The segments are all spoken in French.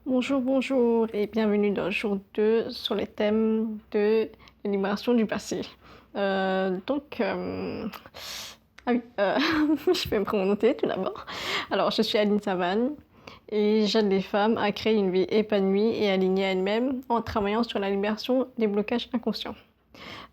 Bonjour, bonjour et bienvenue dans le jour 2 sur les thèmes de l'énumération du passé. Donc, ah oui, je vais me présenter tout d'abord. Alors, je suis Aline Savane et j'aide les femmes à créer une vie épanouie et alignée à elles-mêmes en travaillant sur la libération des blocages inconscients.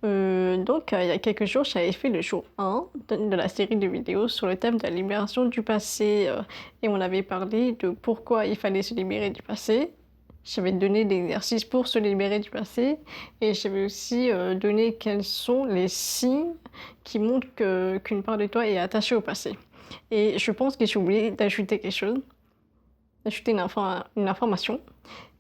Il y a quelques jours, j'avais fait le jour 1 de la série de vidéos sur le thème de la libération du passé et on avait parlé de pourquoi il fallait se libérer du passé. J'avais donné des exercices pour se libérer du passé et j'avais aussi donné quels sont les signes qui montrent qu'une part de toi est attachée au passé. Et je pense que j'ai oublié d'ajouter quelque chose, d'ajouter une information.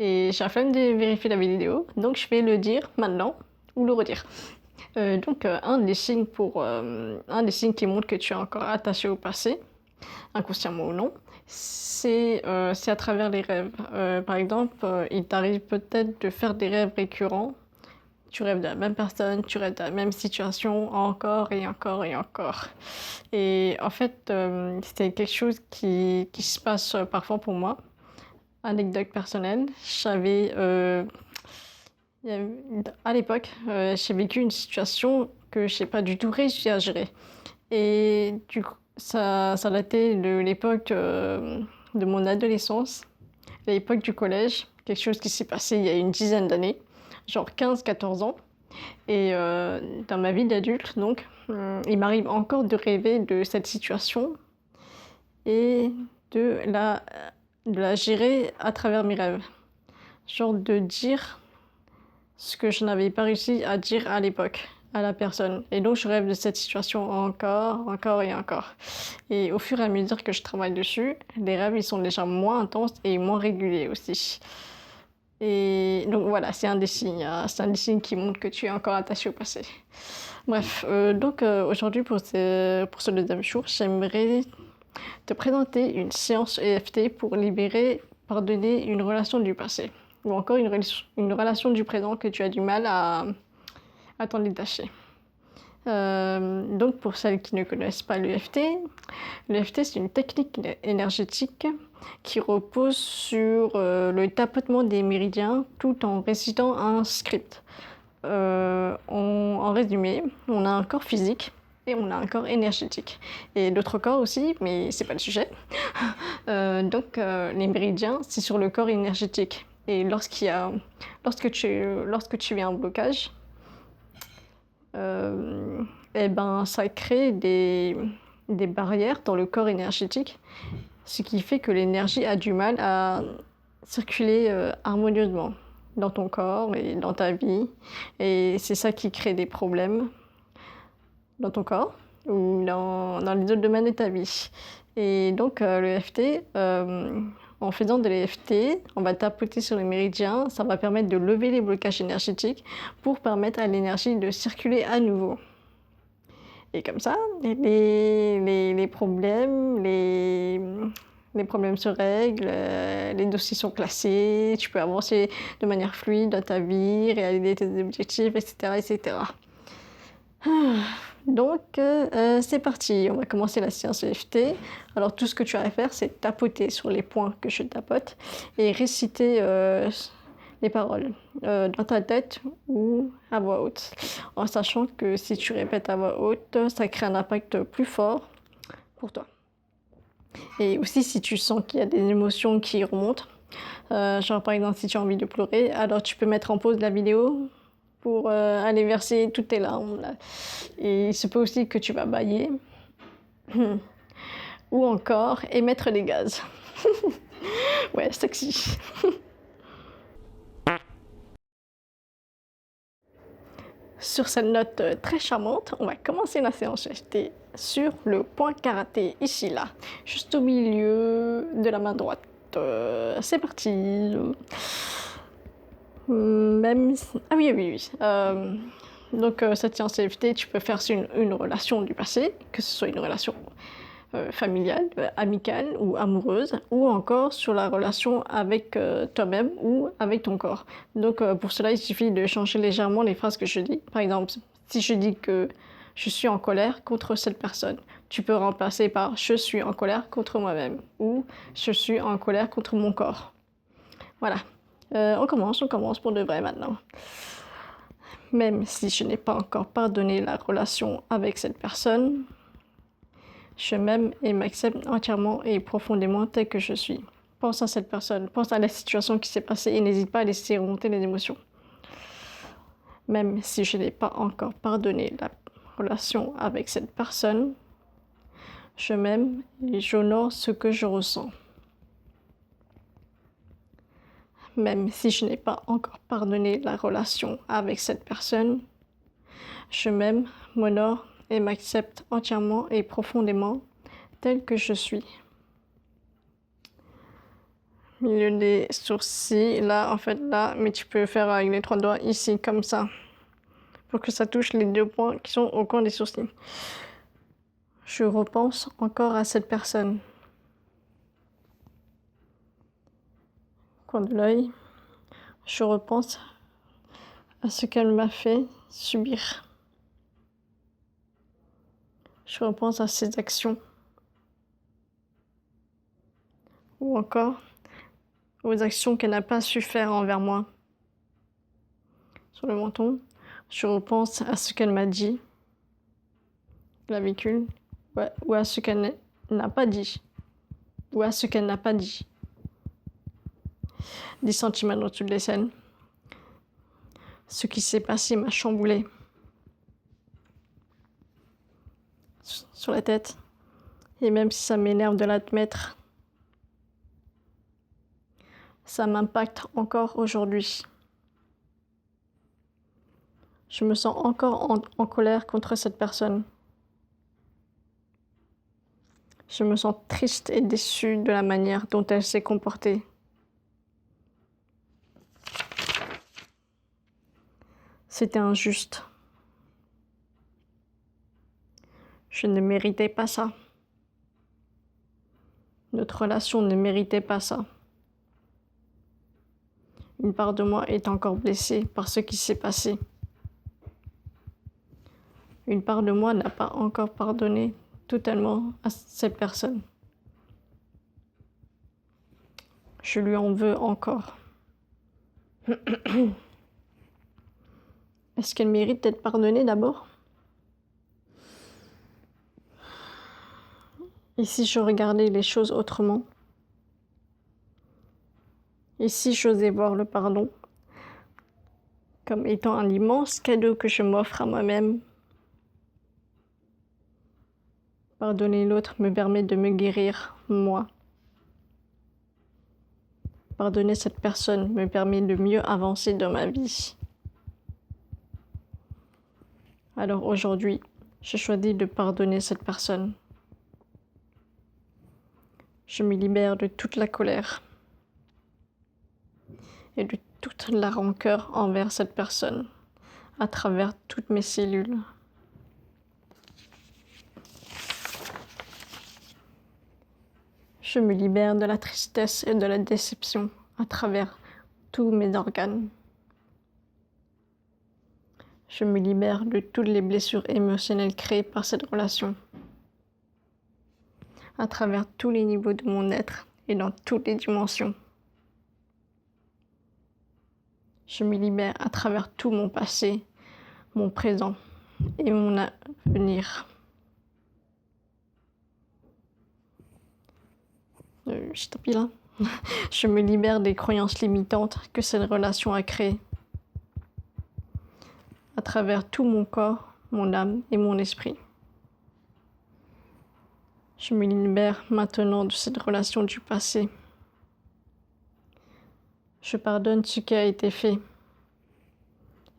Et j'ai la flemme de vérifier la vidéo, donc je vais le dire maintenant ou le redire. Un des signes qui montre que tu es encore attaché au passé, inconsciemment ou non, c'est à travers les rêves. Par exemple, il t'arrive peut-être de faire des rêves récurrents. Tu rêves de la même personne, tu rêves de la même situation encore et encore et encore. Et en fait, c'était quelque chose qui se passe parfois pour moi. Anecdote personnelle, à l'époque, j'ai vécu une situation que je n'ai pas du tout réussi à gérer. Et du coup, ça datait de l'époque de mon adolescence, l'époque du collège, quelque chose qui s'est passé il y a une dizaine d'années, genre 15-14 ans. Et dans ma vie d'adulte, donc, il m'arrive encore de rêver de cette situation et de la gérer à travers mes rêves. Genre de dire ce que je n'avais pas réussi à dire à l'époque à la personne. Et donc je rêve de cette situation encore, encore et encore. Et au fur et à mesure que je travaille dessus, les rêves ils sont déjà moins intenses et moins réguliers aussi. Et donc voilà, c'est un des signes. C'est un des signes qui montre que tu es encore attaché au passé. Bref, aujourd'hui pour ce deuxième jour, j'aimerais te présenter une séance EFT pour libérer, pardonner une relation du passé ou encore une relation du présent que tu as du mal à t'en détacher. Donc pour celles qui ne connaissent pas l'EFT c'est une technique énergétique qui repose sur le tapotement des méridiens tout en récitant un script. En résumé, on a un corps physique et on a un corps énergétique. Et d'autres corps aussi, mais c'est pas le sujet. Les méridiens, c'est sur le corps énergétique. Et lorsque tu as un blocage, ça crée des barrières dans le corps énergétique, ce qui fait que l'énergie a du mal à circuler harmonieusement dans ton corps et dans ta vie. Et c'est ça qui crée des problèmes dans ton corps ou dans les autres domaines de ta vie. Et donc l'EFT, en faisant de l'EFT, on va tapoter sur les méridiens, ça va permettre de lever les blocages énergétiques pour permettre à l'énergie de circuler à nouveau. Et comme ça, les problèmes se règlent, les dossiers sont classés, tu peux avancer de manière fluide dans ta vie, réaliser tes objectifs, etc. etc. C'est parti, on va commencer la séance EFT. Alors tout ce que tu as à faire, c'est tapoter sur les points que je tapote et réciter les paroles dans ta tête ou à voix haute. En sachant que si tu répètes à voix haute, ça crée un impact plus fort pour toi. Et aussi si tu sens qu'il y a des émotions qui remontent, genre par exemple si tu as envie de pleurer, alors tu peux mettre en pause la vidéo pour aller verser toutes tes larmes. Là. Et il se peut aussi que tu vas bâiller. Ou encore émettre des gaz. Ouais, sexy. Sur cette note très charmante, on va commencer la séance EFT sur le point karaté, ici, là, juste au milieu de la main droite. C'est parti. Ah oui. Cette séance EFT, tu peux faire sur une relation du passé, que ce soit une relation familiale, amicale ou amoureuse, ou encore sur la relation avec toi-même ou avec ton corps. Pour cela, il suffit de changer légèrement les phrases que je dis. Par exemple, si je dis que je suis en colère contre cette personne, tu peux remplacer par je suis en colère contre moi-même ou je suis en colère contre mon corps. Voilà. On commence pour de vrai maintenant. Même si je n'ai pas encore pardonné la relation avec cette personne, je m'aime et m'accepte entièrement et profondément tel que je suis. Pense à cette personne, pense à la situation qui s'est passée et n'hésite pas à laisser remonter les émotions. Même si je n'ai pas encore pardonné la relation avec cette personne, je m'aime et j'honore ce que je ressens. Même si je n'ai pas encore pardonné la relation avec cette personne, je m'aime, m'honore et m'accepte entièrement et profondément tel que je suis. Milieu des sourcils, là, en fait, là, mais tu peux faire avec les 3 doigts ici, comme ça, pour que ça touche les 2 points qui sont au coin des sourcils. Je repense encore à cette personne. Coin de l'œil. Je repense à ce qu'elle m'a fait subir. Je repense à ses actions. Ou encore aux actions qu'elle n'a pas su faire envers moi. Sur le menton, je repense à ce qu'elle m'a dit, clavicule, ouais, ou à ce qu'elle n'a pas dit. Ou à ce qu'elle n'a pas dit. 10 cm au-dessus de l'aisselle. Ce qui s'est passé m'a chamboulé. Sur la tête. Et même si ça m'énerve de l'admettre, ça m'impacte encore aujourd'hui. Je me sens encore en colère contre cette personne. Je me sens triste et déçue de la manière dont elle s'est comportée. C'était injuste. Je ne méritais pas ça. Notre relation ne méritait pas ça. Une part de moi est encore blessée par ce qui s'est passé. Une part de moi n'a pas encore pardonné totalement à cette personne. Je lui en veux encore. Est-ce qu'elle mérite d'être pardonnée d'abord? Et si je regardais les choses autrement? Et si j'osais voir le pardon comme étant un immense cadeau que je m'offre à moi-même? Pardonner l'autre me permet de me guérir, moi. Pardonner cette personne me permet de mieux avancer dans ma vie. Alors aujourd'hui, je choisis de pardonner cette personne. Je me libère de toute la colère et de toute la rancœur envers cette personne à travers toutes mes cellules. Je me libère de la tristesse et de la déception à travers tous mes organes. Je me libère de toutes les blessures émotionnelles créées par cette relation à travers tous les niveaux de mon être et dans toutes les dimensions. Je me libère à travers tout mon passé, mon présent et mon avenir. Je me libère des croyances limitantes que cette relation a créées à travers tout mon corps, mon âme et mon esprit. Je me libère maintenant de cette relation du passé. Je pardonne ce qui a été fait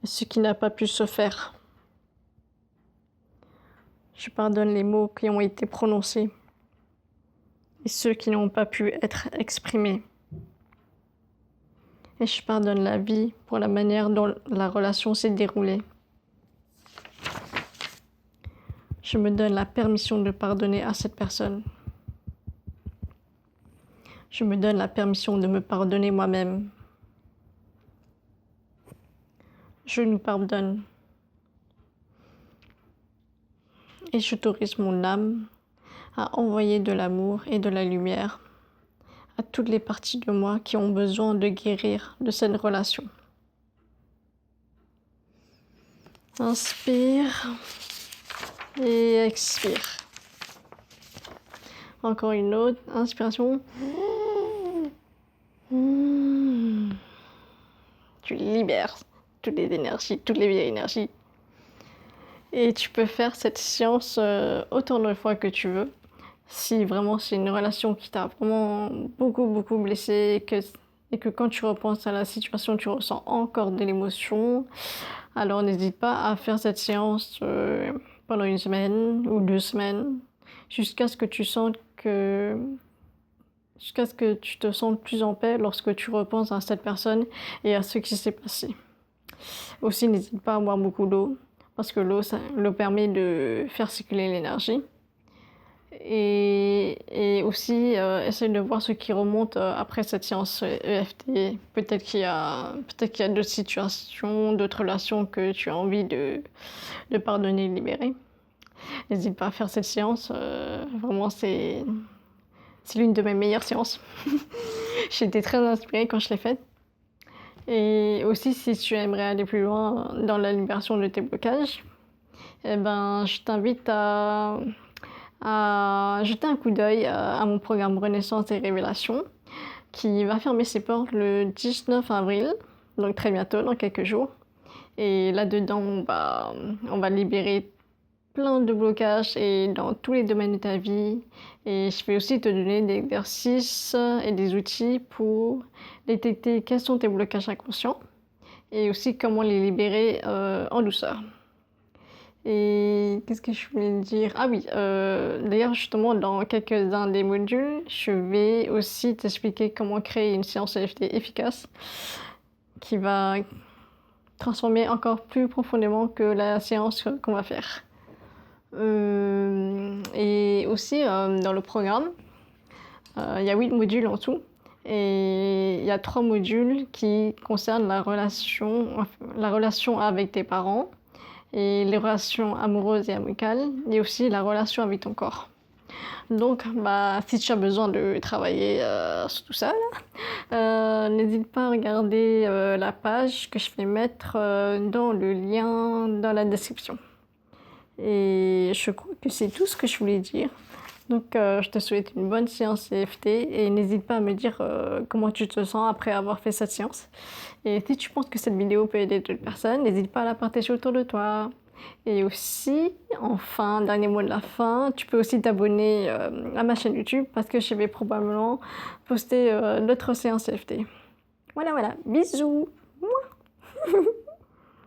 et ce qui n'a pas pu se faire. Je pardonne les mots qui ont été prononcés et ceux qui n'ont pas pu être exprimés. Et je pardonne la vie pour la manière dont la relation s'est déroulée. Je me donne la permission de pardonner à cette personne. Je me donne la permission de me pardonner moi-même. Je nous pardonne. Et j'autorise mon âme à envoyer de l'amour et de la lumière à toutes les parties de moi qui ont besoin de guérir de cette relation. Inspire et expire. Encore une autre inspiration. Tu libères toutes les énergies, toutes les vieilles énergies. Et tu peux faire cette séance autant de fois que tu veux. Si vraiment c'est une relation qui t'a vraiment beaucoup blessé et que quand tu repenses à la situation, tu ressens encore de l'émotion, alors n'hésite pas à faire cette séance pendant 1 semaine ou 2 semaines, jusqu'à ce que tu te sentes plus en paix lorsque tu repenses à cette personne et à ce qui s'est passé. Aussi, n'hésite pas à boire beaucoup d'eau, parce que l'eau permet de faire circuler l'énergie. Et aussi, essaye de voir ce qui remonte après cette séance EFT. Peut-être qu'il y a d'autres situations, d'autres relations que tu as envie de pardonner et libérer. N'hésite pas à faire cette séance. Vraiment, c'est l'une de mes meilleures séances. J'ai été très inspirée quand je l'ai faite. Et aussi, si tu aimerais aller plus loin dans la libération de tes blocages, eh ben, je t'invite à jeter un coup d'œil à mon programme Renaissance et Révélation, qui va fermer ses portes le 19 avril, donc très bientôt, dans quelques jours. Et là-dedans, on va libérer plein de blocages et dans tous les domaines de ta vie. Et je vais aussi te donner des exercices et des outils pour détecter quels sont tes blocages inconscients et aussi comment les libérer en douceur. Et qu'est-ce que je voulais dire? Ah oui, d'ailleurs justement dans quelques-uns des modules, je vais aussi t'expliquer comment créer une séance EFT efficace qui va transformer encore plus profondément que la séance qu'on va faire. Et aussi dans le programme, il y a 8 modules en tout. Et il y a 3 modules qui concernent la relation avec tes parents, et les relations amoureuses et amicales, et aussi la relation avec ton corps. Donc, si tu as besoin de travailler sur tout ça, n'hésite pas à regarder la page que je vais mettre dans le lien dans la description. Et je crois que c'est tout ce que je voulais dire. Donc, je te souhaite une bonne séance EFT et n'hésite pas à me dire comment tu te sens après avoir fait cette séance. Et si tu penses que cette vidéo peut aider d'autres personnes, n'hésite pas à la partager autour de toi. Et aussi, enfin, dernier mot de la fin, tu peux aussi t'abonner à ma chaîne YouTube parce que je vais probablement poster d'autres séances EFT. Voilà, bisous!